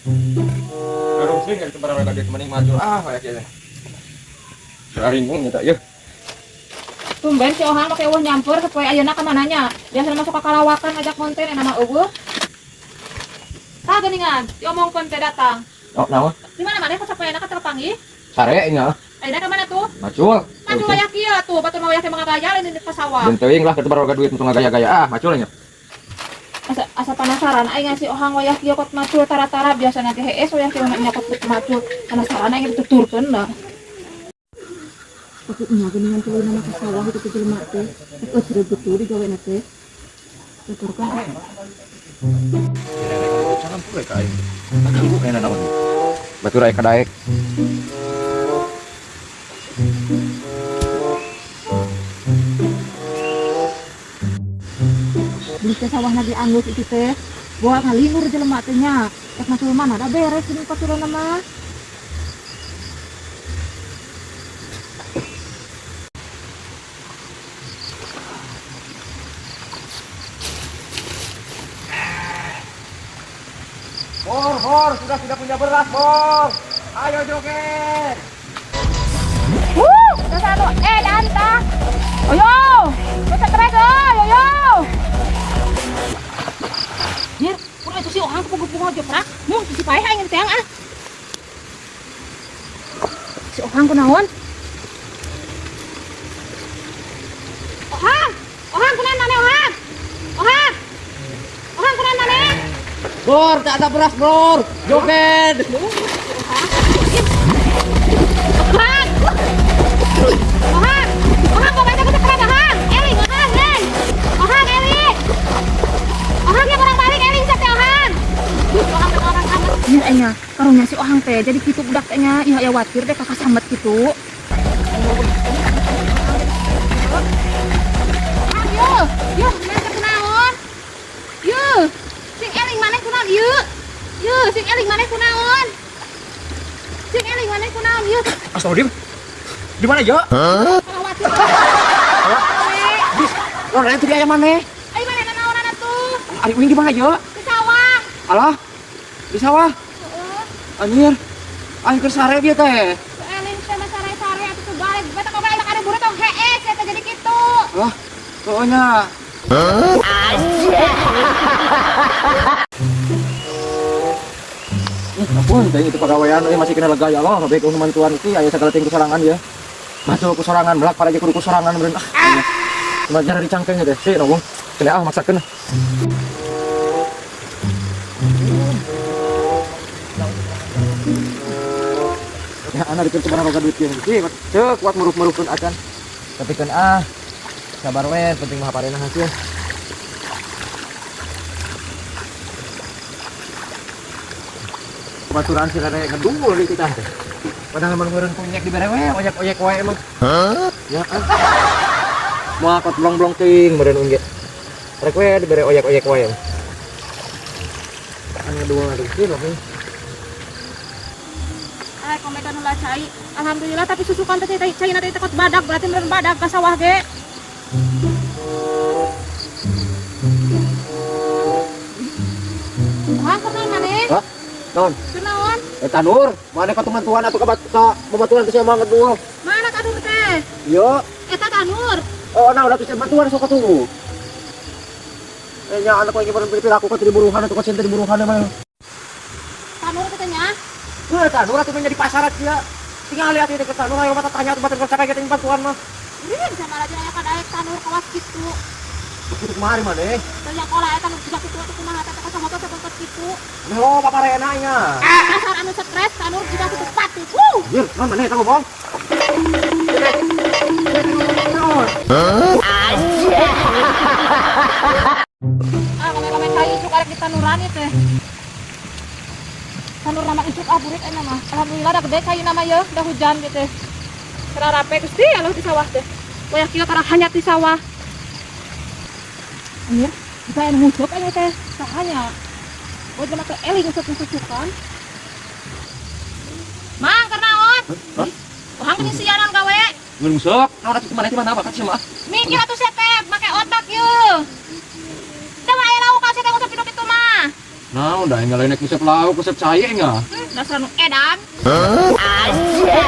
Karung sing dari barang kaget mending maju kayak gini. Saringung ya tak ya. Tumben si Ohang pakai eueuh nyampur supaya ayeuna ka mananya. Biasa masuk ka kalawakan ngajak konten nama eueuh. Tah geuningan, diomongkeun teh datang. Oh, naon? Di mana maneh kesampaiana ka terpanggih? Sare nya. Ayeuna ka mana tuh? Macul. Maju aya kieu tuh, batur mah aya mangga gaya lain di sawah. Dan teuing lah ketebar warga duit untuk ngagaya-gaya. Macul nya. Asa penasaran aing si Ohang wayah kieu kot macul tara-tara biasana teh hees wayah kieu nya kot macul. Penasaran aing tuturkeun da. Aku nya geuningan tuluy nama ka sawah itu jelema teh. Geus betul digawena teh. Tuturkeun. Salam pula ka aing. Aku enak naon. Batur aya kadaek. Beli teh sawah lagi anggus itu teh. Bawa ngalingur jelema teh nya. Rek macul mana da beres geuning paturana mah. Bor, sudah punya beras, Bor. Ayo joget. Dasar danta. Oyo, kita stres oyo. Nih, kurang itu si Ohang kepungguk aja prak. Mau si paeh aing teh ah. Si Ohang kunaon? Ohang kunaon maneh Ohang? Ohang kunaon maneh? Bor, tak ada beras, Bor. Joget. Ohang, kok baca kita keren Ohang? Eling, Ohang, Eling. Ohang ya orang balik Eling sate Ohang. Ohang orang amat. Iya enya, karunya si Ohang teh jadi kitu budak teh nya, ieu aya watir deh kakak sambat kitu. Yo, mana kunaon? Yo, sing Eling maneh kunaon ieu? Yo, sing Eling maneh kunaon? Sing Eling maneh kunaon ieu? Astagfirullah. Di mana, Jo? Lo nanya tadi ayam mana? Ayo mana naonan atuh? Ari Uing di mana, Jo? Di sawah. Alah, di sawah. Anjir, aing keur sare dia teh. Eling teh mah sare-sare atuh teu balik. Beta kok balik ada buru tong hees eta jadi kitu. Lah, pokoknya. Ampun, teh itu pegawaian masih kena lega ya Allah, baik mantuan iki aya sagala ting kusorangan ya. Masuk kusorangan belak para kudu kusorangan beureun ah. Cuma cara dicangkengnya teh, sih nongong. Kena maksakeun. Ya anak dikeun kumaha roga duit kieu. Sih, teu kuat murup-murupkeun acan. Tapi kan sabar we, penting mah parena hasil. Baturan sih karena ngedul di kita teh. Padahal mah meureun punyak di berewe, oyek-oyek wae emang. Ya kan. Moal kot blong-blong teuing meureun unge. Rek we di bere oyek-oyek wae. Kan ngedul atuh sih loh. Komedan ulah cai. Alhamdulillah tapi susukan teh cai na teh tekot badak berarti meureun badak ka sawah ge. Ohang kunaon maneh? Hah? Naon? Kunaon? Tanur, mana ka teman-tuan atuh ka babaturan teh mah ngedul. Mana tanur teh? Yo. Eta tanur. Oh, nah udah bisa bantuan sok atuh. Nya anak lagi berperilaku ka di buruhan atuh ka cinta di buruhan mah. Tanur teh nya. Tanur atuh menjadi pasaran dia. Tinggal lihat ini ke tanur ayo mata tanya atuh batur sampai kita bantuan mah. Ini sama aja aya kadaek tanur kawas kitu. Kitu kemari mah deh. Tanya olah eta nu budak kitu atuh kumaha teh ka motor teh bengket kitu. Oh, paparena nya. Dasar anu stres tanur juga kitu pati. Jir, non mana eta ngomong? Komen-komen kayu icuk arek di tanuran ieu teh. Tanur nama icuk burik enak mah. Alhamdulillah da gede kayu nama ye, da hujan gitu. Kera rape Gusti aloh di sawah teh. Wayah kieu karang hanyat di sawah. Anjir, kita anu musuh aya teh. Sahanya. Oh, jelema teh eling susukan. Mang, kernaon? Ohang geuning siaran gawe. Ngun musuk. Naon atuh kumaha mah apa kasih mah? Mikir atuh sia teh, make otak yeuh. Da wae lauk ka sia teh usah pitu-pitu mah. Nah, udah nyalain kusep lauk, kusep saya enggak. Dasar nu edan. Anjir.